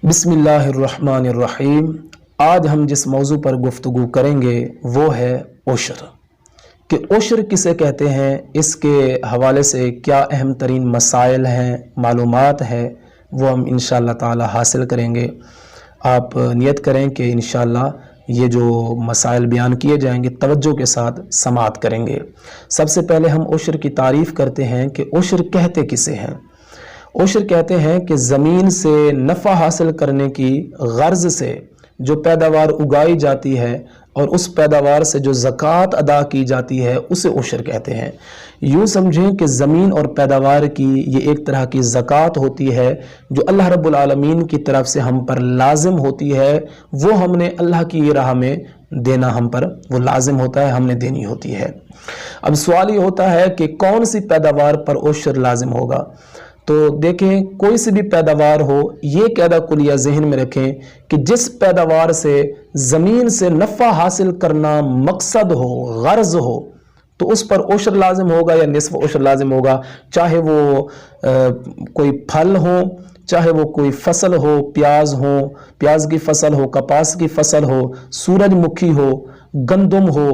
बिस्मिल्लाहिर्रहमानिर्रहीम। आज हम जिस मौजू पर गुफ्तगू करेंगे वो है उश्र कि उश्र किसे कहते हैं, इसके हवाले से क्या अहम तरीन मसाइल हैं, मालूमात है, वो हम इंशाअल्लाह ताला हासिल करेंगे। आप नियत करें कि इंशाअल्लाह ये जो मसाइल बयान किए जाएंगे तवज्जो के साथ समाअत करेंगे। सबसे पहले हम उश्र की तारीफ़ करते हैं कि उश्र कहते किसे हैं। उश्र कहते हैं कि ज़मीन से नफ़ा हासिल करने की गर्ज़ से जो पैदावार उगाई जाती है और उस पैदावार से जो ज़कात अदा की जाती है उसे उश्र कहते हैं। यूँ समझें कि ज़मीन और पैदावार की ये एक तरह की ज़कात होती है जो अल्लाह रब्बुल आलमीन की तरफ से हम पर लाजिम होती है। वो हमने अल्लाह की राह में देना हम पर वो लाजिम होता है, हमने देनी होती है। अब सवाल ये होता है कि कौन सी पैदावार पर उश्र लाजिम होगा। तो देखें, कोई सी भी पैदावार हो, ये कायदा कुलिया ज़हन में रखें कि जिस पैदावार से ज़मीन से नफ़ा हासिल करना मकसद हो, गर्ज़ हो, तो उस पर उश्र लाजिम होगा या निस्फ़ उश्र लाजिम होगा। चाहे वो कोई फल हो, चाहे वो कोई फसल हो, प्याज हो, प्याज की फसल हो, कपास की फसल हो, सूरजमुखी हो, गंदम हो,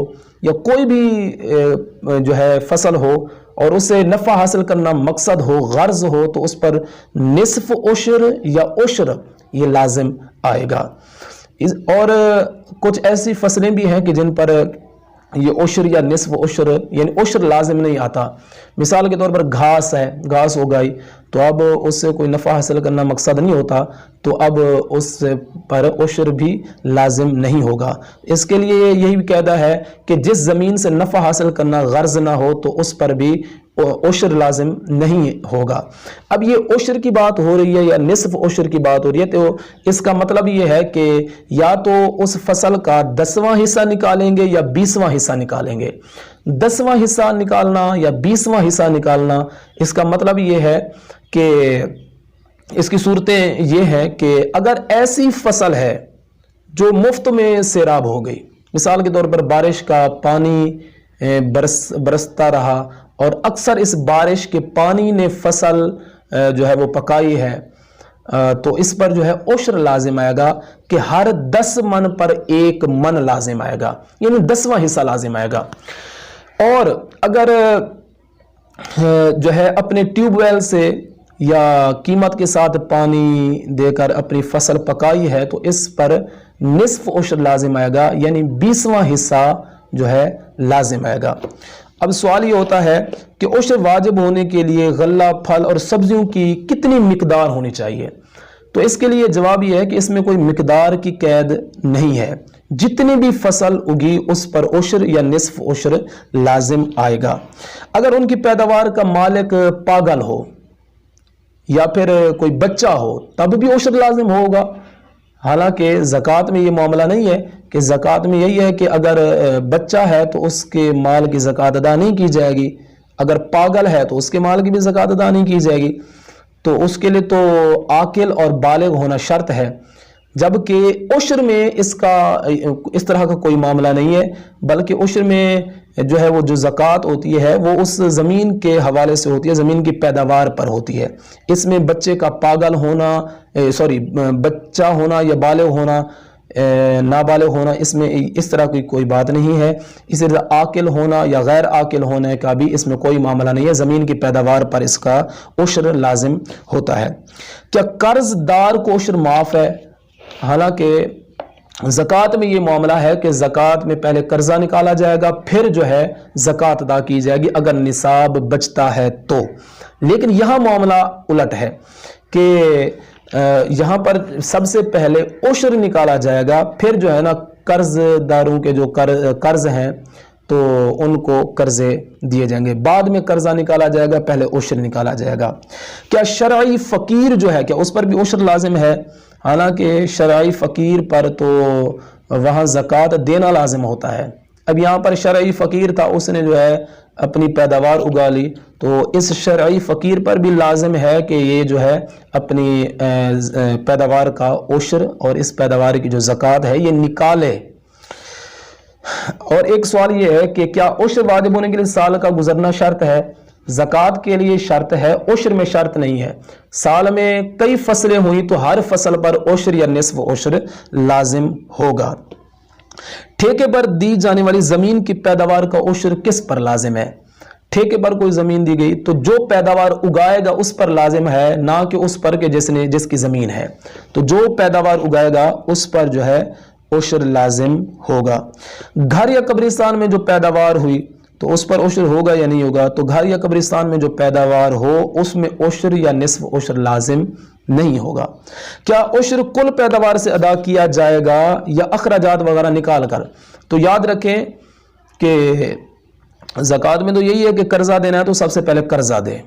या कोई भी जो है फसल हो और उसे नफ़ा हासिल करना मकसद हो, गर्ज़ हो, तो उस पर निस्फ़ उश्र या उश्र ये लाजिम आएगा। और कुछ ऐसी फसलें भी हैं कि जिन पर ये उश्र या निस्फ़ उश्र यानी उश्र लाजिम नहीं आता। मिसाल के तौर पर घास है, घास उगाई तो अब उससे कोई नफ़ा हासिल करना मकसद नहीं होता, तो अब उस पर उश्र भी लाजिम नहीं होगा। इसके लिए यही कायदा है कि जिस ज़मीन से नफ़ा हासिल करना गर्ज़ ना हो तो उस पर भी उश्र लाजिम नहीं होगा। अब ये उश्र की बात हो रही है या निस्फ़ उश्र की बात हो रही है, तो इसका मतलब ये है कि या तो उस फसल का 10वां हिस्सा निकालेंगे या 20वां हिस्सा निकालेंगे। 10वां हिस्सा निकालना या 20वां हिस्सा निकालना, इसका मतलब ये है कि इसकी सूरतें ये हैं कि अगर ऐसी फसल है जो मुफ्त में सैराब हो गई, मिसाल के तौर पर बारिश का पानी बरसता रहा और अक्सर इस बारिश के पानी ने फसल जो है वो पकाई है, तो इस पर जो है उश्र लाजिम आएगा कि हर 10 मन पर 1 मन लाजिम आएगा, यानी 10वां हिस्सा लाजिम आएगा। और अगर जो है अपने ट्यूबवेल से या कीमत के साथ पानी देकर अपनी फसल पकाई है तो इस पर निस्फ़ उश्र लाजिम आएगा, यानी 20वां हिस्सा जो है लाजिम आएगा। अब सवाल ये होता है कि उश्र वाजिब होने के लिए गल्ला, फल और सब्जियों की कितनी मिकदार होनी चाहिए। तो इसके लिए जवाब ये है कि इसमें कोई मिकदार की कैद नहीं है। जितनी भी फसल उगी उस पर उश्र या निस्फ़ उश्र लाजिम आएगा। अगर उनकी पैदावार का मालिक पागल हो या फिर कोई बच्चा हो तब भी उश्र लाजिम होगा। हालांकि ज़कात में ये मामला नहीं है कि ज़कात में यही है कि अगर बच्चा है तो उसके माल की ज़कात अदा नहीं की जाएगी, अगर पागल है तो उसके माल की भी ज़कात अदा नहीं की जाएगी। तो उसके लिए तो आकिल और बालिग होना शर्त है, जबकि उश्र में इसका इस तरह का कोई मामला नहीं है, बल्कि उश्र में जो है वो जो ज़कात होती है वो उस ज़मीन के हवाले से होती है, ज़मीन की पैदावार पर होती है। इसमें बच्चे का पागल होना बच्चा होना या बालिग होना, नाबालिग होना, इसमें इस तरह की कोई बात नहीं है। इसी तरह आकिल होना या गैर आकिल होने का भी इसमें कोई मामला नहीं है, ज़मीन की पैदावार पर इसका उश्र लाजिम होता है। क्या कर्जदार को उश्र माफ़ है? हालांकि ज़कात में ये मामला है कि ज़कात में पहले कर्जा निकाला जाएगा, फिर जो है ज़कात अदा की जाएगी अगर निसाब बचता है तो। लेकिन यहाँ मामला उलट है कि यहाँ पर सबसे पहले उश्र निकाला जाएगा, फिर जो है ना कर्जदारों के जो कर्ज हैं तो उनको कर्जे दिए जाएंगे, बाद में कर्जा निकाला जाएगा, पहले उश्र निकाला जाएगा। क्या शरई फ़कीर जो है क्या उस पर भी उश्र लाजिम है? हालांकि शरई फ़कीर पर तो वहाँ ज़कात देना लाजिम होता है। अब यहाँ पर शरई फ़कीर था, उसने जो है अपनी पैदावार उगा ली, तो इस शरई फ़कीर पर भी लाजिम है कि ये जो है अपनी पैदावार का उश्र और इस पैदावार की जो ज़कात है ये निकाले। और एक सवाल ये है कि क्या उश्र वाजिब होने के लिए साल का गुजरना शर्त है? ज़कात के लिए शर्त है, उश्र में शर्त नहीं है। साल में कई फसलें हुई तो हर फसल पर उश्र या निस्फ उश्र लाजिम होगा। ठेके पर दी जाने वाली ज़मीन की पैदावार का उश्र किस पर लाजिम है? ठेके पर कोई ज़मीन दी गई तो जो पैदावार उगाएगा उस पर लाजिम है, ना कि उस पर के जिसकी ज़मीन है। तो जो पैदावार उगाएगा उस पर जो है उश्र लाजिम होगा। घर या कब्रिस्तान में जो पैदावार हुई तो उस पर उश्र होगा या नहीं होगा? तो घर या कब्रिस्तान में जो पैदावार हो उसमें उश्र या निस्फ उश्र लाजिम नहीं होगा। क्या उश्र कुल पैदावार से अदा किया जाएगा या अखराजात वगैरह निकाल कर? तो याद रखें कि ज़कात में तो यही है कि कर्जा देना है तो सबसे पहले कर्जा दे,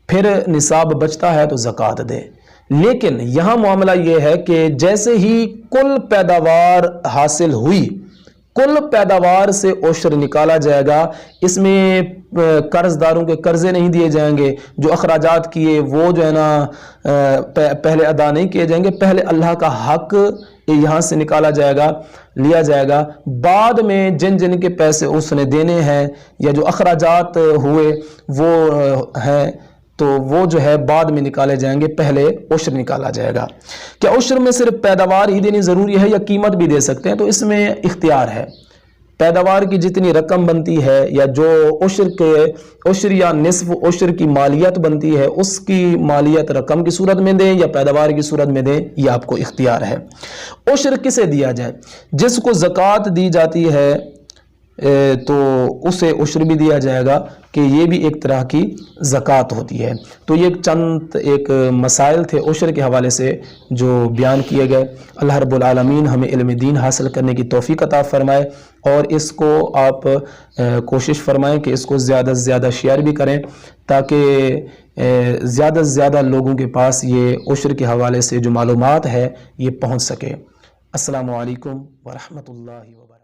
फिर निसाब बचता है तो ज़कात दे। लेकिन यहाँ मामला ये है कि जैसे ही कुल पैदावार हासिल हुई, कुल पैदावार से उश्र निकाला जाएगा। इसमें कर्जदारों के कर्जे नहीं दिए जाएंगे, जो अखराजात किए वो जो है ना पहले अदा नहीं किए जाएंगे। पहले अल्लाह का हक यहाँ से निकाला जाएगा, लिया जाएगा। बाद में जिन जिन के पैसे उसने देने हैं या जो अखराजात हुए वो हैं तो वो जो है बाद में निकाले जाएंगे, पहले उश्र निकाला जाएगा। क्या उश्र में सिर्फ पैदावार ही देनी ज़रूरी है या कीमत भी दे सकते हैं? तो इसमें इख्तियार है। पैदावार की जितनी रकम बनती है या जो उश्र या निस्फ उश्र की मालियत बनती है उसकी मालियत रकम की सूरत में दें या पैदावार की सूरत में दें, यह आपको इख्तियार है। उश्र किसे दिया जाए? जिसको ज़कात दी जाती है तो उसे उश्र भी दिया जाएगा कि ये भी एक तरह की ज़कात होती है। तो ये चंद एक मसाइल थे उश्र के हवाले से जो बयान किए गए। अल्लाह रब्बुल आलमीन हमें इल्म दीन हासिल करने की तौफीक अता फरमाए और इसको आप कोशिश फरमाएं कि इसको ज़्यादा से ज़्यादा शेयर भी करें ताकि ज़्यादा से ज़्यादा लोगों के पास ये उश्र के हवाले से जो मालूमात है ये पहुँच सके। अस्सलामु अलैकुम व रहमतुल्लाहि व बरकातहू।